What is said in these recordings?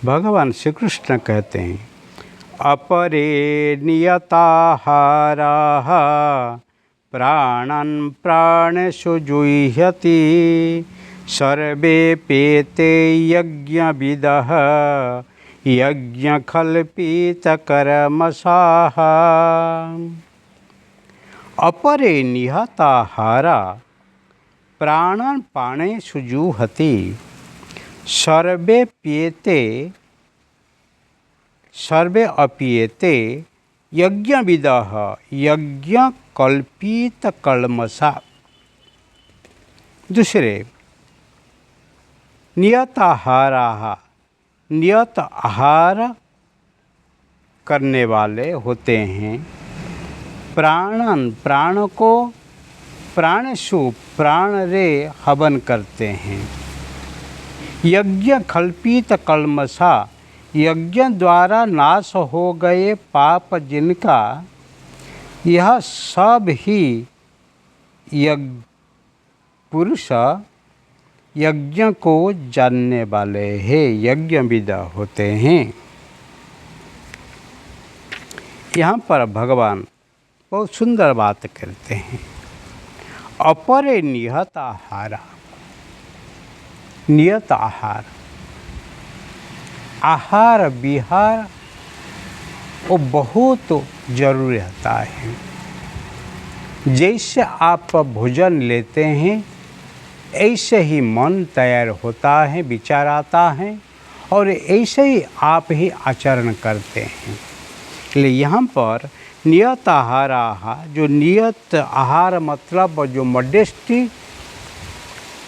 भगवान श्री कृष्ण कहते हैं अपरे नियताहाराः प्राणन् प्राणेषु जुह्यति सर्वेऽप्येते यज्ञविदः यज्ञकल्पितकर्मसाः। अपरे निहताहारा प्राणन् प्राणेषु जुह्यति सर्वे अप्येते यज्ञविदः यज्ञकल्पितकर्मसा। दूसरे नियताहाराः नियत आहार करने वाले होते हैं। प्राणन प्राण को प्राणेषु प्राण रे हवन करते हैं। यज्ञ कल्पित कल्मषा यज्ञ द्वारा नाश हो गए पाप जिनका यह सब ही पुरुष यज्ञ को जानने वाले हैं यज्ञविद होते हैं। यहाँ पर भगवान बहुत सुंदर बात करते हैं। अपरे नियत आहार नियत आहार आहार विहार वो बहुत जरूरी होता है। जैसे आप भोजन लेते हैं ऐसे ही मन तैयार होता है, विचार आता है और ऐसे ही आप ही आचरण करते हैं। इसलिए यहाँ पर नियत आहार जो नियत आहार मतलब जो मॉडेस्टी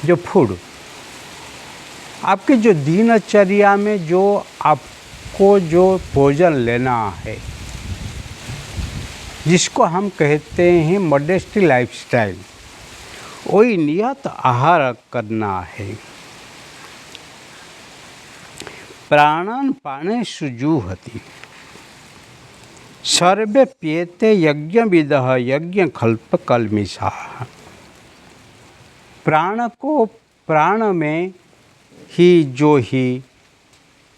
जो फूड आपके जो दिनचर्या में जो आपको जो भोजन लेना है जिसको हम कहते हैं मॉडेस्टी लाइफस्टाइल वही नियत आहार करना है। प्राणन प्राणेषु जुह्यति सर्वे प्येते यज्ञविदः यज्ञकल्पकल्मषाः। प्राण को प्राण में ही जो ही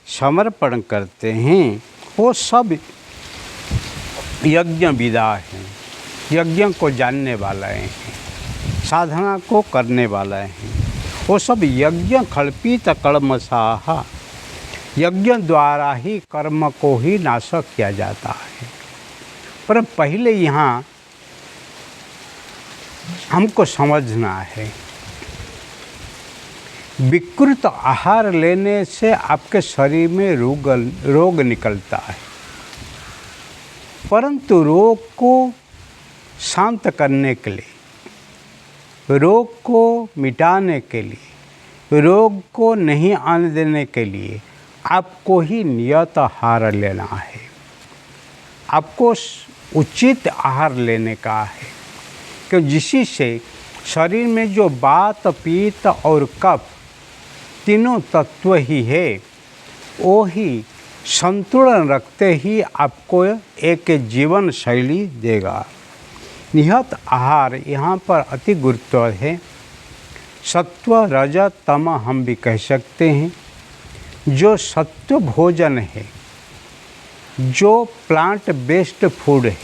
समर्पण करते हैं वो सब यज्ञविदा हैं, यज्ञ को जानने वाले हैं, साधना को करने वाले हैं। वो सब यज्ञ कल्पित कल्मषाः यज्ञ द्वारा ही कर्म को ही नाश किया जाता है। पर पहले यहाँ हमको समझना है विकृत आहार लेने से आपके शरीर में रोग निकलता है, परंतु रोग को शांत करने के लिए, रोग को मिटाने के लिए, रोग को नहीं आने देने के लिए आपको ही नियत आहार लेना है। आपको उचित आहार लेने का है कि जिसी से शरीर में जो वात पित्त और कफ तीनों तत्व ही है वो ही संतुलन रखते ही आपको एक जीवन शैली देगा। नियत आहार यहाँ पर अति गुरुत्व है। सत्व रज तम हम भी कह सकते हैं। जो सत्व भोजन है, जो प्लांट बेस्ड फूड है,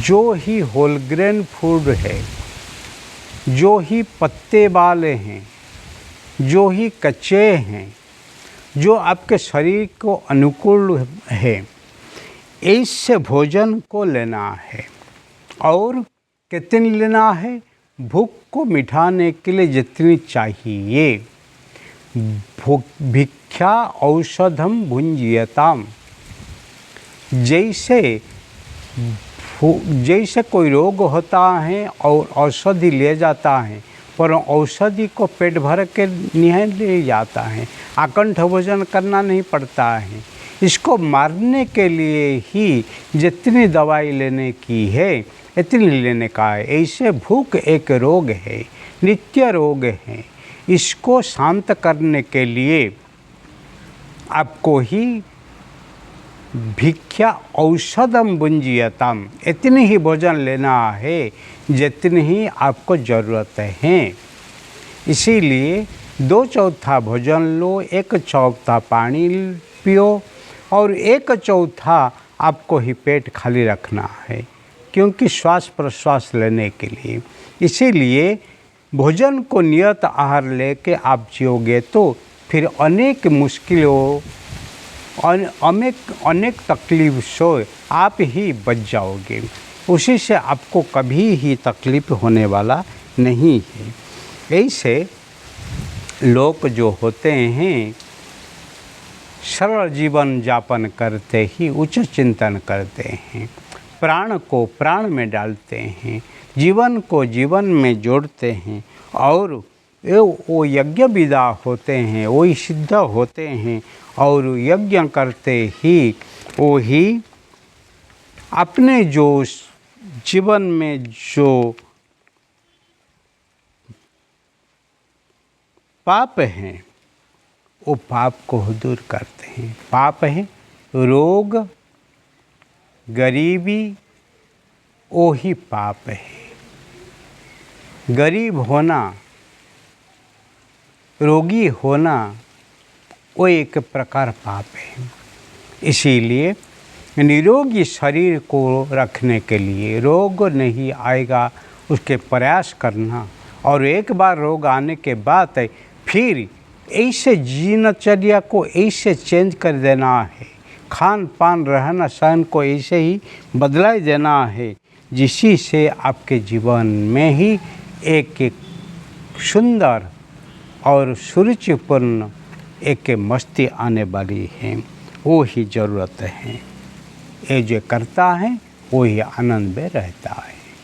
जो ही होल ग्रेन फूड है, जो ही पत्ते वाले हैं, जो ही कच्चे हैं, जो आपके शरीर को अनुकूल है, ऐसे भोजन को लेना है। और कितनी लेना है? भूख को मिटाने के लिए जितनी चाहिए। भिक्षा औषधम भुंजीयताम। जैसे कोई रोग होता है और औषधि ले जाता है, पर औषधि को पेट भर के नहीं ले जाता है, आकंठ भोजन करना नहीं पड़ता है। इसको मारने के लिए ही जितनी दवाई लेने की है इतनी लेने का है। ऐसे भूख एक रोग है, नित्य रोग है। इसको शांत करने के लिए आपको ही भिक्षा औषधम भुंजीयताम, इतनी ही भोजन लेना है जितनी ही आपको ज़रूरत है। इसीलिए 2/4 भोजन लो, 1/4 पानी पियो और 1/4 आपको ही पेट खाली रखना है, क्योंकि श्वास प्रश्वास लेने के लिए। इसीलिए भोजन को नियत आहार लेके आप जियोगे तो फिर अनेक मुश्किलों अनेक तकलीफ से आप ही बच जाओगे। उसी से आपको कभी ही तकलीफ होने वाला नहीं है। ऐसे लोग जो होते हैं सरल जीवन यापन करते ही उच्च चिंतन करते हैं, प्राण को प्राण में डालते हैं, जीवन को जीवन में जोड़ते हैं और वो यज्ञ विदा होते हैं, वही सिद्ध होते हैं और यज्ञ करते ही वो ही अपने जो जीवन में जो पाप हैं वो पाप को दूर करते हैं। पाप है रोग गरीबी, वो ही पाप है। गरीब होना, रोगी होना वो एक प्रकार पाप है। इसीलिए निरोगी शरीर को रखने के लिए, रोग नहीं आएगा उसके प्रयास करना, और एक बार रोग आने के बाद फिर ऐसे जीवनचर्या को ऐसे चेंज कर देना है, खान पान रहना सहन को ऐसे ही बदला देना है, जिससे से आपके जीवन में ही एक सुंदर और सुरुचिपूर्ण एक मस्ती आने वाली है। वो ही ज़रूरत है। ये जो करता है वो ही आनंद में रहता है।